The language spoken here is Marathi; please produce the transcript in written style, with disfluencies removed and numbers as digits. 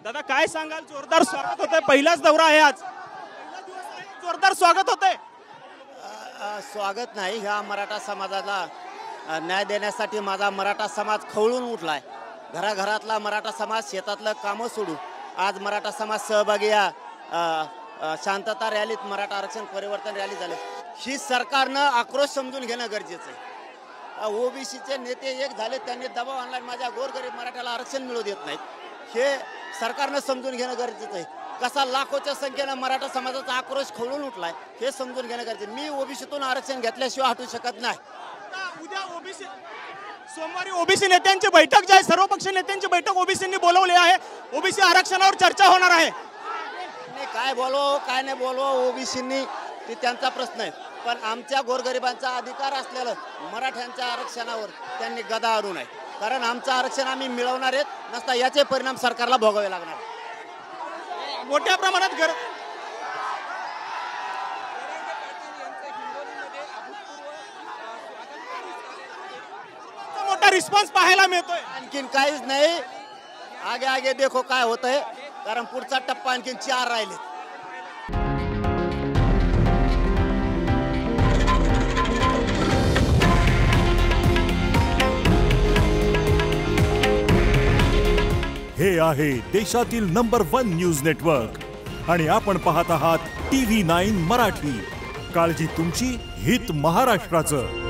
दादा काय सांगाल? जोरदार स्वागत होतंय, पहिलाच दौरा आहे आज, जोरदार स्वागत होतंय. स्वागत नाही, ह्या मराठा समाजाला न्याय देण्यासाठी माझा मराठा समाज खवळून उठलाय. घराघरातला मराठा समाज शेतातलं कामं सोडून आज मराठा समाज सहभागी या शांतता रॅलीत मराठा आरक्षण परिवर्तन रॅली झाले. ही सरकारनं आक्रोश समजून घेणं गरजेचं आहे. ओबीसीचे नेते एक झाले, त्यांनी दबाव आणला, माझ्या गोरगरीब मराठ्याला आरक्षण मिळू देत नाहीत. हे सरकारनं समजून घेणं गरजेचं आहे. कसा लाखोच्या संख्येनं मराठा समाजाचा आक्रोश खवळून उठलाय हे समजून घेणं गरजेचं. मी ओबीसीतून आरक्षण घेतल्याशिवाय हटू शकत नाही. उद्या ओबीसी सोमवारी ओबीसी नेत्यांची बैठक जी आहे, सर्वपक्षीय नेत्यांची बैठक ओबीसींनी बोलवली आहे. ओबीसी आरक्षणावर चर्चा होणार आहे. काय बोलवो काय नाही बोलवो, ओबीसींनी ते त्यांचा प्रश्न आहे. पण आमच्या गोरगरिबांचा अधिकार असलेलं मराठ्यांच्या आरक्षणावर त्यांनी गदा आणू नये. कारण आमचं आरक्षण आम्ही मिळवणार आहेत, नसता याचे परिणाम सरकारला भोगावे लागणार. मोठ्या प्रमाणात मोठा रिस्पॉन्स पाहायला मिळतोय. आणखीन काहीच नाही, आगे आगे देखो काय होतंय. कारण पुढचा टप्पा आणखीन 4 राहिले. हे आहे देशातील नंबर 1 न्यूज नेटवर्क आणि आपण पाहत आहात TV9 मराठी. काळजी तुमची, हित महाराष्ट्राचं.